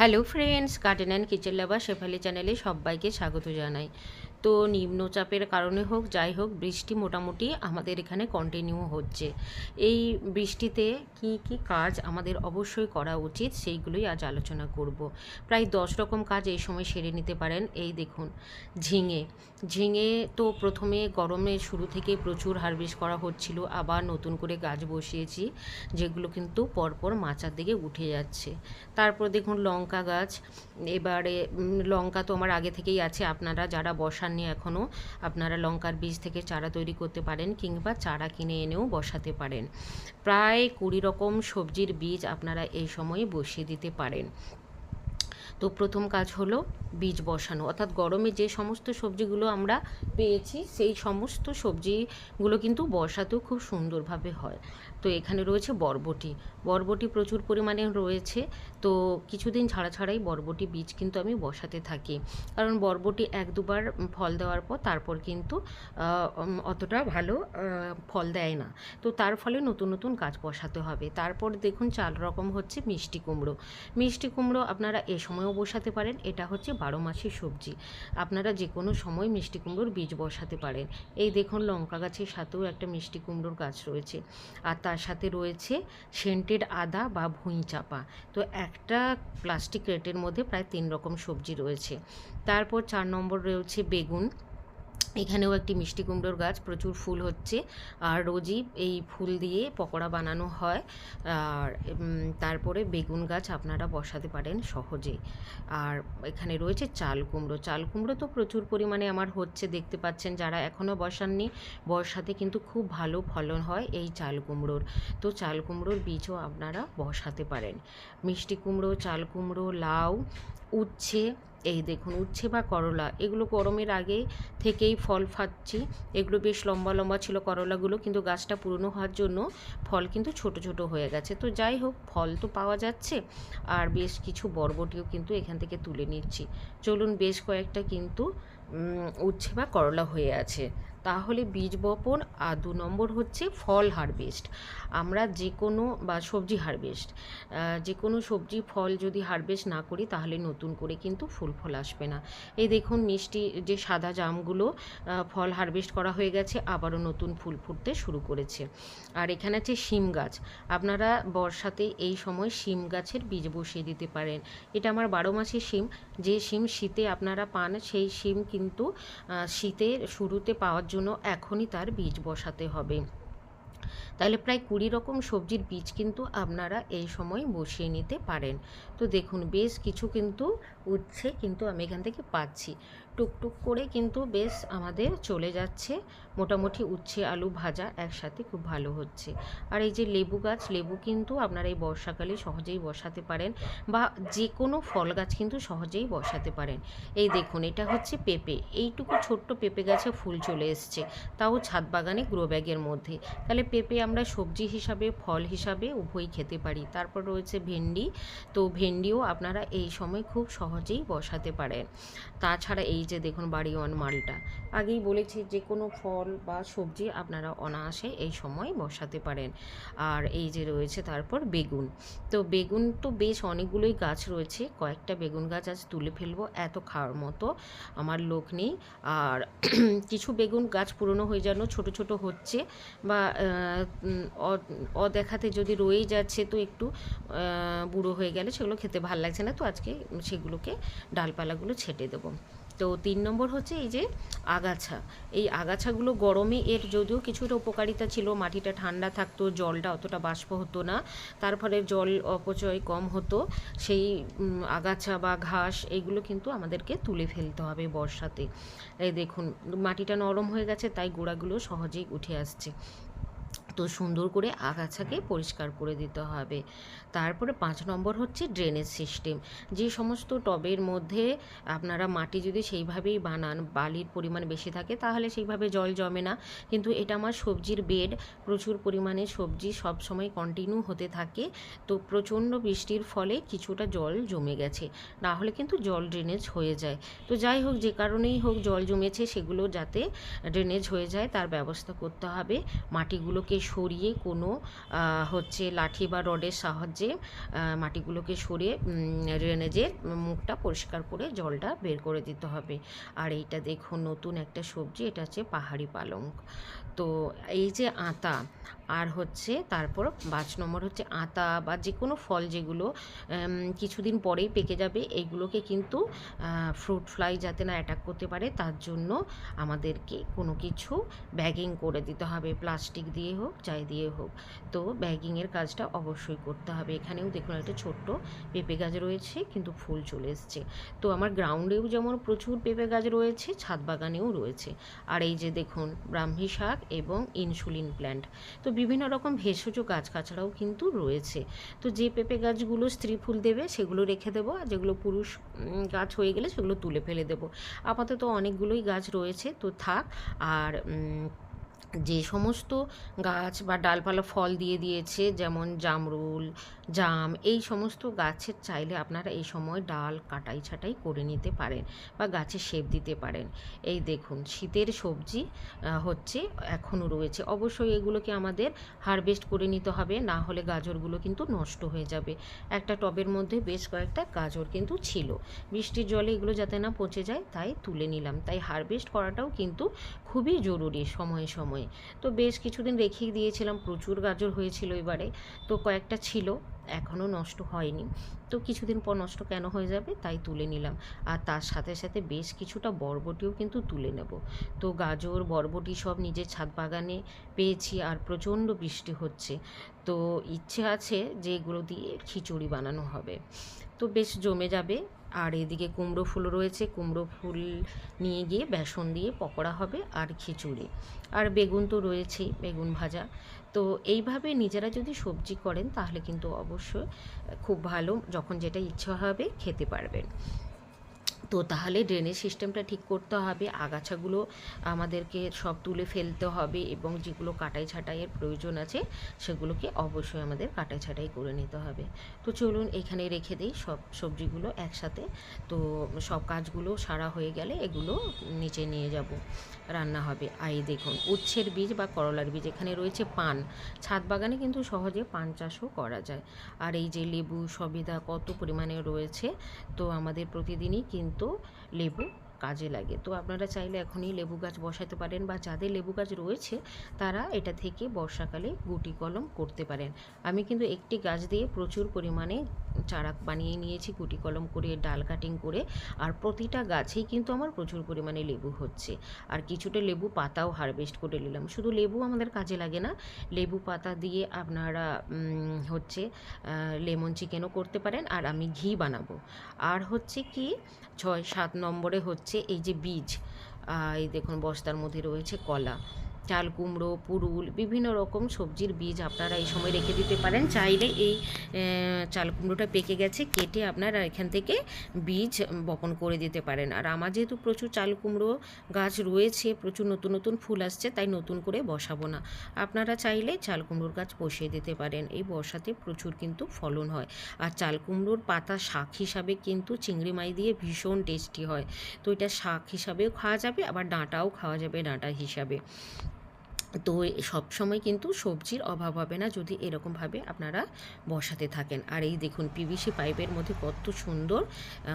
Hello friends, garden and kitchen লাভার শেফালি চ্যানেলে সবাইকে স্বাগত জানাই। তো নিম্নচাপের কারণে হোক যাই হোক, বৃষ্টি মোটামুটি আমাদের এখানে কন্টিনিউ হচ্ছে। এই বৃষ্টিতে কি কি কাজ আমাদের অবশ্যই করা উচিত সেইগুলোই আজ আলোচনা করব। প্রায় 10 রকম কাজ এই সময় সেরে নিতে পারেন। এই দেখুন, ঝিঙে ঝিঙে তো প্রথমে গরমের শুরু থেকে প্রচুর হারভেস্ট করা হচ্ছিল, আবার নতুন করে গাছ বসিয়েছি যেগুলো কিন্তু পরপর মাচার দিকে উঠে যাচ্ছে। তারপর দেখুন লঙ্কা গাছ, এবারে লঙ্কা তো আমার আগে থেকেই আছে, আপনারা যারা বসাননি এখনও আপনারা লঙ্কার বীজ থেকে চারা তৈরি করতে পারেন কিংবা চারা কিনে এনেও বসাতে পারেন। প্রায় 20 রকম সবজির বীজ আপনারা এই সময়ে বসিয়ে দিতে পারেন। তো প্রথম কাজ হলো বীজ বসানো, অর্থাৎ গরমে যে সমস্ত সবজিগুলো আমরা পেয়েছি সেই সমস্ত সবজিগুলো কিন্তু বসাতেও খুব সুন্দরভাবে হয়। তো এখানে রয়েছে বরবটি, বরবটি প্রচুর পরিমাণে রয়েছে। তো কিছুদিন ছাড়া ছাড়াই বরবটি বীজ কিন্তু আমি বসাতে থাকি, কারণ বরবটি 1-2 বার ফল দেওয়ার পর তারপর কিন্তু অতটা ভালো ফল দেয় না। তো তার ফলে নতুন নতুন গাছ বসাতে হবে। তারপর দেখুন 4 রকম হচ্ছে মিষ্টি কুমড়ো। মিষ্টি কুমড়ো আপনারা এ সময়ও বসাতে পারেন, এটা হচ্ছে 12 মাসি সবজি, আপনারা যে কোনো সময় মিষ্টি কুমড়োর বীজ বসাতে পারেন। এই দেখুন লঙ্কা গাছের সাথেও একটা মিষ্টি কুমড়োর গাছ রয়েছে, আর তার সাথে রয়েছে সেন্টেড আদা বা ভুঁই চাপা। তো একটা প্লাস্টিক ক্রেটের মধ্যে প্রায় 3 রকম সবজি রয়েছে। তারপর 4 নম্বর রয়েছে বেগুন, এখানেও একটি মিষ্টি কুমড়োর গাছ, প্রচুর ফুল হচ্ছে আর রোজই এই ফুল দিয়ে পকোড়া বানানো হয়। আর তারপরে বেগুন গাছ আপনারা বসাতে পারেন সহজেই। আর এখানে রয়েছে চাল কুমড়ো, চাল কুমড়ো তো প্রচুর পরিমাণে আমার হচ্ছে, দেখতে পাচ্ছেন। যারা এখনও বসাননি, বর্ষাতে কিন্তু খুব ভালো ফলন হয় এই চাল কুমড়োর। তো চাল কুমড়োর বীজও আপনারা বসাতে পারেন। মিষ্টি কুমড়ো, চাল কুমড়ো, লাউ, উচ্ছে, এই দেখুন উচ্ছে বা করলা, এগুলো গরমের আগে থেকেই ফল ফাচ্ছি। এগুলো বেশ লম্বা লম্বা ছিল করলাগুলো, কিন্তু গাছটা পুরনো হওয়ার জন্য ফল কিন্তু ছোট ছোট হয়ে গেছে। তো যাই হোক, ফল তো পাওয়া যাচ্ছে। আর বেশ কিছু বরবটিও কিন্তু এখান থেকে তুলে নিচ্ছি। চলুন, বেশ কয়েকটা কিন্তু উচ্ছে বা করলা হয়ে আছে। তাহলে বীজ বপন। আর 2 নম্বর হচ্ছে ফল হারভেস্ট। আমরা যে কোনো বা সবজি হারভেস্ট, যে কোনো সবজি ফল যদি হারভেস্ট না করি তাহলে নতুন করে কিন্তু ফুল ফল আসবে না। এই দেখুন মিষ্টি যে সাদা জামগুলো ফল হারভেস্ট করা হয়ে গেছে, আবারও নতুন ফুল ফুটতে শুরু করেছে। আর এখানে আছে শিম গাছ, আপনারা বর্ষাতে এই সময় শিম গাছের বীজ বসিয়ে দিতে পারেন। এটা আমার 12 মাসি শিম, যে শিম শীতে আপনারা পান সেই শিম কিন্তু শীতের শুরুতে পাওয়ার জন্য এখনই তার বীজ বসাতে হবে। তাহলে প্রায় 20 রকম সবজির বীজ কিন্তু আপনারা এই সময় বসিয়ে নিতে পারেন। তো দেখুন বেশ কিছু কিন্তু উচ্ছে কিন্তু আমি এখান থেকে পাচ্ছি, টুকটুক করে কিন্তু বেশ আমাদের চলে যাচ্ছে। মোটামুটি উচ্ছে আলু ভাজা একসাথে খুব ভালো হচ্ছে। আর এই যে লেবু গাছ, লেবু কিন্তু আপনারা এই বর্ষাকালে সহজেই বসাতে পারেন, বা যে কোনো ফল গাছ কিন্তু সহজেই বসাতে পারেন। এই দেখুন এটা হচ্ছে পেঁপে, এইটুকু ছোট্ট পেঁপে গাছে ফুল চলে এসছে, তাও ছাদ বাগানে গ্রো ব্যাগের মধ্যে। তাহলে পেঁপে আমরা সবজি হিসাবে ফল হিসাবে উভয়ই খেতে পারি। তারপর রয়েছে ভেন্ডি, তো ভেন্ডিও আপনারা এই সময় খুব সহজেই বসাতে পারেন। তাছাড়া এই যে দেখুন বাড়িওয়ান মালটা, আগেই বলেছি যে কোনো ফল বা সবজি আপনারা অনায়াসে এই সময় বসাতে পারেন। আর এই যে রয়েছে তারপর বেগুন, তো বেগুন তো বেশ অনেকগুলোই গাছ রয়েছে, কয়েকটা বেগুন গাছ আজ তুলে ফেলবো, এত খাওয়ার মতো আমার লোক নেই। আর কিছু বেগুন গাছ পুরনো হয়ে যেন ছোট ছোট হচ্ছে, বা অদেখাতে যদি রয়েই যাচ্ছে, তো একটু বুড়ো হয়ে গেলে সেগুলো খেতে ভাল লাগছে না, তো আজকে সেগুলোকে ডালপালাগুলো ছেটে দেবো। তো 3 নম্বর হচ্ছে এই যে আগাছা, এই আগাছাগুলো গরমে এর যদিও কিছুটা উপকারিতা ছিল, মাটিটা ঠান্ডা থাকতো, জলটা অতটা বাষ্প হতো না, তার ফলে জল অপচয় কম হতো। সেই আগাছা বা ঘাস এইগুলো কিন্তু আমাদেরকে তুলে ফেলতে হবে বর্ষাতে। এই দেখুন মাটিটা নরম হয়ে গেছে, তাই গোড়াগুলো সহজেই উঠে আসছে। তো সুন্দর করে আগাছাকে পরিষ্কার করে দিতে হবে। তারপরে 5 নম্বর হচ্ছে ড্রেনেজ সিস্টেম। যে সমস্ত টবের মধ্যে আপনারা মাটি যদি সেইভাবেই বানান, বালির পরিমাণ বেশি থাকে তাহলে সেইভাবে জল জমে না, কিন্তু এটা আমার সবজির বেড, প্রচুর পরিমাণে সবজি সব সময় কন্টিনিউ হতে থাকে। তো প্রচণ্ড বৃষ্টির ফলে কিছুটা জল জমে গেছে, না হলে কিন্তু জল ড্রেনেজ হয়ে যায়। তো যাই হোক, যে কারণেই হোক জল জমেছে সেগুলো যাতে ড্রেনেজ হয়ে যায় তার ব্যবস্থা করতে হবে। মাটিগুলোকে সরিয়ে কোনো হচ্ছে লাঠি বা রডের সাহায্যে মাটিগুলোকে সরিয়ে ড্রেনেজের মুখটা পরিষ্কার করে জলটা বের করে দিতে হবে। আর এইটা দেখুন নতুন একটা সবজি, এটা হচ্ছে পাহাড়ি পালং। তো এই যে আতা আর হচ্ছে তারপর ৫ নম্বর হচ্ছে আতা বা যে কোনো ফল যেগুলো কিছুদিন পরেই পেকে যাবে, এইগুলোকে কিন্তু ফ্রুট ফ্লাই যাতে না অ্যাটাক করতে পারে তার জন্য আমাদেরকে কোনো কিছু ব্যাগিং করে দিতে হবে, প্লাস্টিক দিয়ে হোক যাই দিয়ে হোক। তো ব্যাগিংয়ের কাজটা অবশ্যই করতে হবে। এখানেও দেখুন একটা ছোট্ট পেঁপে গাছ রয়েছে, কিন্তু ফুল চলে এসছে। তো আমার গ্রাউন্ডেও যেমন প্রচুর পেঁপে গাছ রয়েছে, ছাদ বাগানেও রয়েছে। আর এই যে দেখুন ব্রাহ্মী শাক এবং ইনসুলিন প্ল্যান্ট। তো বিভিন্ন রকম ভেষজ গাছগাছড়াও কিন্তু রয়েছে। তো যে পেঁপে গাছগুলো স্ত্রী ফুল দেবে সেগুলো রেখে দেবো, আর যেগুলো পুরুষ গাছ হয়ে গেলে সেগুলো তুলে ফেলে দেবো। আপাতত অনেকগুলোই গাছ রয়েছে, তো থাক। আর যে সমস্ত গাছ বা ডালপালা ফল দিয়ে দিয়েছে, যেমন জামরুল, জাম, এই সমস্ত গাছের চাইলে আপনারা এই সময় ডাল কাটাই ছাঁটাই করে নিতে পারেন বা গাছে শেপ দিতে পারেন। এই দেখুন শীতের সবজি হচ্ছে এখনও রয়েছে। অবশ্যই এগুলোকে আমাদের হারভেস্ট করে নিতে হবে, না হলে গাজরগুলো কিন্তু নষ্ট হয়ে যাবে। একটা টবের মধ্যে বেশ কয়েকটা গাজর কিন্তু ছিল, বৃষ্টির জলে এগুলো যাতে না পচে যায় তাই তুলে নিলাম। তাই হারভেস্ট করাটাও কিন্তু খুবই জরুরি সময়ে সময়ে। তো বেশ কিছুদিন রেখেই দিয়েছিলাম, প্রচুর গাজর হয়েছিল এবারে। তো কয়েকটা ছিল, এখনও নষ্ট হয়নি। তো কিছুদিন পর নষ্ট কেন হয়ে যাবে, তাই তুলে নিলাম। আর তার সাথে সাথে বেশ কিছুটা বরবটিও কিন্তু তুলে নেব। তো গাজর বরবটি সব নিজের ছাদ বাগানে পেয়েছি, আর প্রচণ্ড বৃষ্টি হচ্ছে। তো ইচ্ছে আছে যে এগুলো দিয়ে খিচুড়ি বানানো হবে, তো বেশ জমে যাবে। আর এদিকে কুমড়ো ফুল রয়েছে, কুমড়ো ফুল নিয়ে গিয়ে বেসন দিয়ে পকোড়া হবে আর খিচুড়ি। আর বেগুন তো রয়েছেই, বেগুন ভাজা। তো এইভাবে নিজেরা যদি সবজি করেন তাহলে কিন্তু অবশ্যই খুব ভালো, যখন যেটা ইচ্ছা হবে খেতে পারবেন। তো তাহলে ড্রেনেজ সিস্টেমটা ঠিক করতে হবে, আগাছাগুলো আমাদেরকে সব তুলে ফেলতে হবে, এবং যেগুলো কাটাই ছাঁটাইয়ের প্রয়োজন আছে সেগুলোকে অবশ্যই আমাদের কাটাই ছাঁটাই করে নিতে হবে। তো চলুন এখানে রেখে দিই সব সবজিগুলো একসাথে। তো সব কাজগুলো সারা হয়ে গেলে এগুলো নিচে নিয়ে যাব, রান্না হবে। এই দেখুন উচ্ছের বীজ বা করলার বীজ, এখানে রয়েছে পান। ছাদ বাগানে কিন্তু সহজে পান চাষও করা যায়। আর এই যে লেবু সবেদা কত পরিমাণে রয়েছে, তো আমাদের প্রতিদিনই কিন্তু লেবু কাজে লাগে। তো আপনারা চাইলে এখনই লেবু গাছ বসাতে পারেন, বা যাদের লেবু গাছ রয়েছে তারা এটা থেকে বর্ষাকালে গুটি কলম করতে পারেন। আমি কিন্তু একটি গাছ দিয়ে প্রচুর পরিমাণে চারা বানিয়ে নিয়েছি, গুটি কলম করে, ডাল কাটিং করে। আর প্রতিটা গাছেই কিন্তু আমার প্রচুর পরিমাণে লেবু হচ্ছে। আর কিছুটা লেবু পাতাও হারভেস্ট করে নিলাম। শুধু লেবু আমাদের কাজে লাগে না, লেবু পাতা দিয়ে আপনারা হচ্ছে লেমন চিকেনও করতে পারেন, আর আমি ঘি বানাবো। আর হচ্ছে কি ৬-৭ নম্বরে হচ্ছে এই যে বীজ, এই দেখুন বস্তার মধ্যে রয়েছে কলা, চাল কুমড়ো, পুরুল, বিভিন্ন রকম সবজির বীজ আপনারা এই সময় রেখে দিতে পারেন। চাইলে এই চাল কুমড়োটা পেকে গেছে কেটে আপনারা এখান থেকে বীজ বপন করে দিতে পারেন। আর আমার যেহেতু প্রচুর চাল কুমড়ো গাছ রয়েছে, প্রচুর নতুন নতুন ফুল আসছে, তাই নতুন করে বসাবো না। আপনারা চাইলে চাল কুমড়োর গাছ বসিয়ে দিতে পারেন, এই বর্ষাতে প্রচুর কিন্তু ফলন হয়। আর চাল কুমড়োর পাতা শাক হিসাবে কিন্তু চিংড়ি মাছ দিয়ে ভীষণ টেস্টি হয়। তো এটা শাক হিসাবেও খাওয়া যাবে, আবার ডাঁটাও খাওয়া যাবে ডাঁটা হিসাবে। তো সব সময় কিন্তু সবজির অভাব হবে না যদি এরকমভাবে আপনারা বসাতে থাকেন। আর এই দেখুন পিভিসি পাইপের মধ্যে কত সুন্দর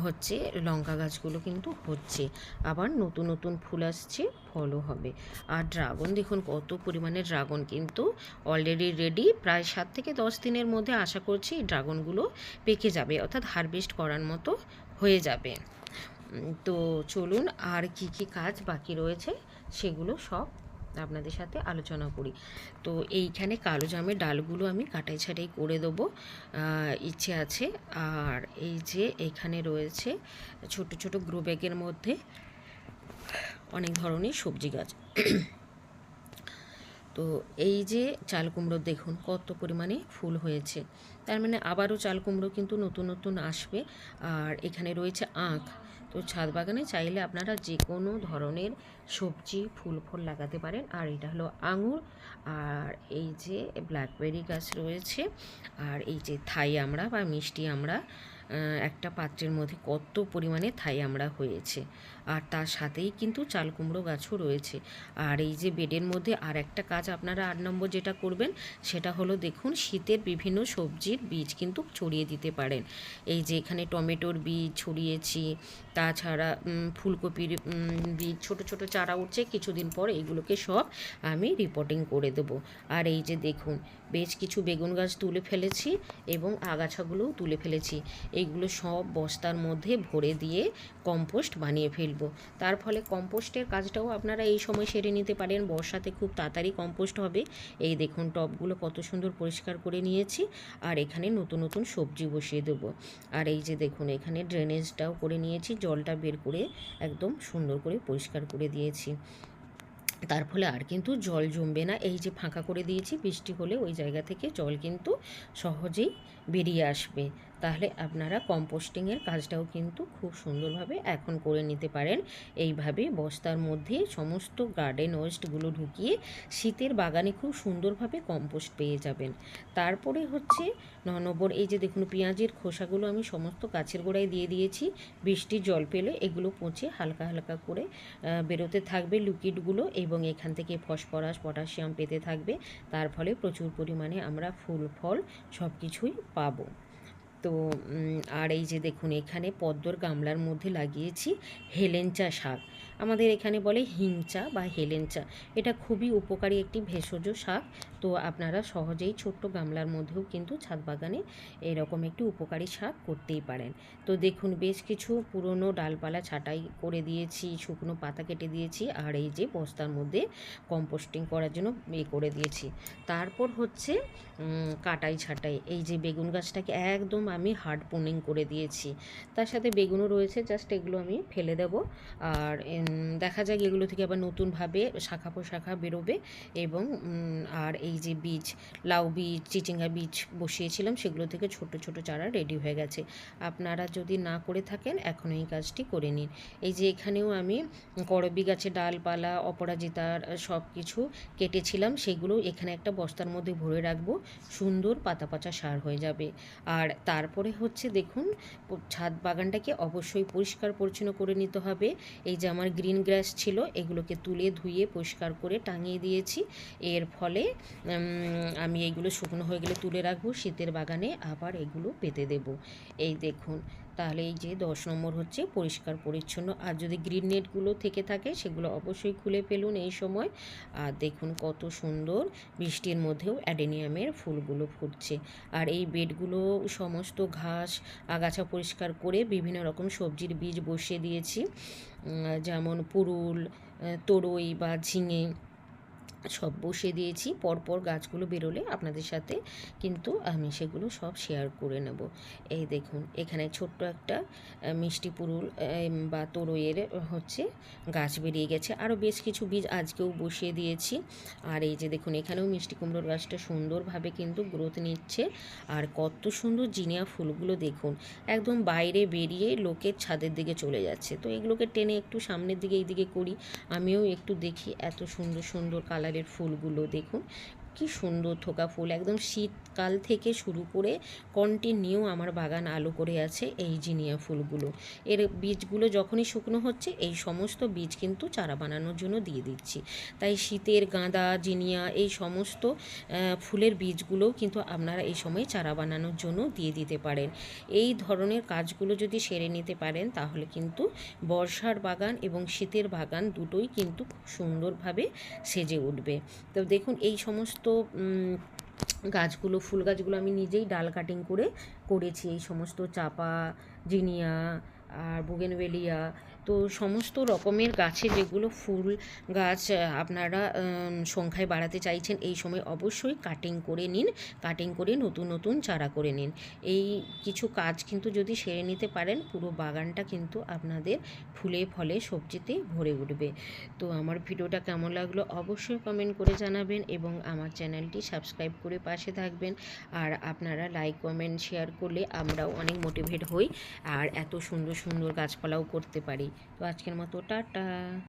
হচ্ছে লঙ্কা গাছগুলো কিন্তু হচ্ছে, আবার নতুন নতুন ফুল আসছে, ফলও হবে। আর ড্রাগন দেখুন কত পরিমাণে ড্রাগন কিন্তু অলরেডি রেডি। প্রায় 7 থেকে 10 দিনের মধ্যে আশা করছি এই ড্রাগনগুলো পেকে যাবে, অর্থাৎ হারভেস্ট করার মতো হয়ে যাবে। তো চলুন আর কি কি কাজ বাকি রয়েছে সেগুলো সব আপনাদের সাথে আলোচনা করি। তো এইখানে কালো জামের ডালগুলো আমি কাটাই ছাটাই করে দেবো, ইচ্ছে আছে। আর এই যে এখানে রয়েছে ছোট ছোট গ্রো ব্যাগের মধ্যে অনেক ধরনের সবজি গাছ। তো এই যে চাল কুমড়ো দেখুন কত পরিমাণে ফুল হয়েছে, তার মানে আবারও চাল কুমড়ো কিন্তু নতুন নতুন আসবে। আর এখানে রয়েছে আখ। তো ছাদ বাগানে চাইলে আপনারা যে কোনো ধরনের সবজি ফুল ফল লাগাতে পারেন। আর এটা হলো আঙুর, আর এই যে ব্ল্যাকবেরি গাছ রয়েছে, আর এই যে থাই আমড়া বা মিষ্টি আমড়া, একটা পাত্রের মধ্যে কত পরিমাণে থাই আমরা হয়েছে। আর তার সাথেই কিন্তু চাল কুমড়ো গাছও রয়েছে। আর এই যে বেডের মধ্যে আর একটা কাজ আপনারা 8 নম্বর যেটা করবেন সেটা হলো দেখুন শীতের বিভিন্ন সবজির বীজ কিন্তু ছড়িয়ে দিতে পারেন। এই যে এখানে টমেটোর বীজ ছড়িয়েছি, তাছাড়া ফুলকপির বীজ ছোট ছোট চারা উঠছে, কিছুদিন পর এইগুলোকে সব আমি রিপোর্টিং করে দেবো। আর এই যে দেখুন বেশ কিছু বেগুন গাছ তুলে ফেলেছি এবং আগাছাগুলোও তুলে ফেলেছি। এইগুলো সব বস্তার মধ্যে ভরে দিয়ে কম্পোস্ট বানিয়ে ফেলবো। তার ফলে কম্পোস্টের কাজটাও আপনারা এই সময় সেরে নিতে পারেন, বর্ষাতে খুব তাড়াতাড়ি কম্পোস্ট হবে। এই দেখুন টবগুলো কত সুন্দর পরিষ্কার করে নিয়েছি, আর এখানে নতুন নতুন সবজি বসিয়ে দেবো। আর এই যে দেখুন এখানে ড্রেনেজটাও করে নিয়েছি, জলটা বের করে একদম সুন্দর করে পরিষ্কার করে দিয়েছি। তার ফলে আর কিন্তু জল জমবে না। এই যে ফাঁকা করে দিয়েছি, বৃষ্টি হলে ওই জায়গা থেকে জল কিন্তু সহজেই বেরিয়ে আসবে। তাহলে আপনারা কম্পোস্টিংয়ের কাজটাও কিন্তু খুব সুন্দরভাবে এখন করে নিতে পারেন। এইভাবে বস্তার মধ্যে সমস্ত গার্ডেন ওয়েস্টগুলো ঢুকিয়ে শীতের বাগানে খুব সুন্দরভাবে কম্পোস্ট পেয়ে যাবেন। তারপরে হচ্ছে 9 নম্বর, এই যে দেখুন পেঁয়াজের খোসাগুলো আমি সমস্ত গাছের গোড়ায় দিয়ে দিয়েছি। বৃষ্টির জল পেলে এগুলো পচে হালকা হালকা করে বেরোতে থাকবে লিকুইডগুলো, এবং এখান থেকে ফসফরাস পটাশিয়াম পেতে থাকবে। তার ফলে প্রচুর পরিমাণে আমরা ফুল ফল সব কিছুই পাবো। তো আর এই যে দেখুন এখানে পদ্মর গামলার মধ্যে লাগিয়েছি হেলেঞ্চা শাক। আমাদের এখানে বলে হিংচা বা হেলেঞ্চা। এটা খুবই উপকারী একটি ভেষজ শাক। তো আপনারা সহজেই ছোট্ট গামলার মধ্যেও কিন্তু ছাদ বাগানে এরকম একটি উপকারী শাক করতেই পারেন। তো দেখুন বেশ কিছু পুরনো ডালপালা ছাঁটাই করে দিয়েছি, শুকনো পাতা কেটে দিয়েছি, আর এই যে বস্তার মধ্যে কম্পোস্টিং করার জন্য করে দিয়েছি। তারপর হচ্ছে কাটাই ছাঁটাই। এই যে বেগুন গাছটাকে একদম আমি হার্ড প্রুনিং করে দিয়েছি, তার সাথে বেগুনও রয়েছে, জাস্ট এগুলো আমি ফেলে দেব। আর দেখা যাক এগুলো থেকে আবার নতুনভাবে শাখা প্রশাখা বেরোবে। এবং আর এই যে বীজ, লাউ বীজ, চিচিঙ্গা বীজ বসিয়েছিলাম, সেগুলো থেকে ছোট ছোট চারা রেডি হয়ে গেছে। আপনারা যদি না করে থাকেন এখন এই কাজটি করে নিন। এই যে এখানেও আমি করবী গাছের ডালপালা, অপরাজিতার সব কিছু কেটেছিলাম, সেগুলো এখানে একটা বস্তার মধ্যে ভরে রাখবো, সুন্দর পাতা পচা সার হয়ে যাবে। আর তারপরে হচ্ছে দেখুন ছাদ বাগানটাকে অবশ্যই পরিষ্কার পরিচ্ছন্ন করে নিতে হবে। এই যে আমার গ্রিন গ্রাস ছিল, এগুলোকে তুলে ধুয়ে পরিষ্কার করে টাঙিয়ে দিয়েছি। এর ফলে আমি এইগুলো শুকনো হয়ে গেলে তুলে রাখবো, শীতের বাগানে আবার এগুলো পেতে দেব। এই দেখুন, তাহলে এই যে 10 নম্বর হচ্ছে পরিষ্কার পরিচ্ছন্ন। আর যদি গ্রিন নেটগুলো থেকে থাকে সেগুলো অবশ্যই খুলে ফেলুন এই সময়। আর দেখুন কত সুন্দর বৃষ্টির মধ্যেও অ্যাডেনিয়ামের ফুলগুলো ফুটছে। আর এই বেডগুলো সমস্ত ঘাস আগাছা পরিষ্কার করে বিভিন্ন রকম সবজির বীজ বসিয়ে দিয়েছি, যেমন পুরুল, তরই বা ঝিঙে সব বসিয়ে দিয়েছি। পরপর গাছগুলো বেরোলে আপনাদের সাথে কিন্তু আমি সেগুলো সব শেয়ার করে নেব। এই দেখুন এখানে ছোট্ট একটা মিষ্টি পুরুল বা তরইয়ের হচ্ছে গাছ বেরিয়ে গেছে। আরও বেশ কিছু বীজ আজকেও বসিয়ে দিয়েছি। আর এই যে দেখুন এখানেও মিষ্টি কুমড়োর গাছটা সুন্দরভাবে কিন্তু গ্রোথ নিচ্ছে। আর কত সুন্দর জিনিয়া ফুলগুলো দেখুন, একদম বাইরে বেরিয়ে লোকের ছাদের দিকে চলে যাচ্ছে। তো এগুলোকে টেনে একটু সামনের দিকে এই দিকে করি, আমিও একটু দেখি। এত সুন্দর সুন্দর কালারের ফুলগুলো দেখুন, কি সুন্দর থোকা ফুল, একদম শীতকাল থেকে শুরু করে কন্টিনিউ আমার বাগান আলো করে আছে এই জিনিয়া ফুলগুলো। এর বীজগুলো যখনই শুকনো হচ্ছে এই সমস্ত বীজ কিন্তু চারা বানানোর জন্য দিয়ে দিচ্ছি। তাই শীতের গাঁদা, জিনিয়া এই সমস্ত ফুলের বীজগুলোও কিন্তু আপনারা এই সময় চারা বানানোর জন্য দিয়ে দিতে পারেন। এই ধরনের কাজগুলো যদি সেরে নিতে পারেন তাহলে কিন্তু বর্ষার বাগান এবং শীতের বাগান দুটোই কিন্তু খুব সুন্দরভাবে সেজে উঠবে। তো দেখুন এই সমস্ত গাছগুলো, ফুল গাছগুলো আমি নিজেই ডাল কাটিং করে করেছি। এই সমস্ত চাপা, জিনিয়া আর বুগেনভেলিয়া, তো সমস্ত রকমের গাছে যেগুলো ফুল গাছ আপনারা সংখ্যায় বাড়াতে চাইছেন এই সময় অবশ্যই কাটিং করে নিন, কাটিং করে নতুন নতুন চারা করে নিন। এই কিছু কাজ কিন্তু যদি সেরে নিতে পারেন পুরো বাগানটা কিন্তু আপনাদের ফুলে ফলে সবজিতে ভরে উঠবে। তো আমার ভিডিওটা কেমন লাগলো অবশ্যই কমেন্ট করে জানাবেন, এবং আমার চ্যানেলটি সাবস্ক্রাইব করে পাশে থাকবেন। আর আপনারা লাইক কমেন্ট শেয়ার করলে আমরাও অনেক মোটিভেট হই আর এত সুন্দর সুন্দর গাছপালাও করতে পারি। তো আজকের মতো টাটা।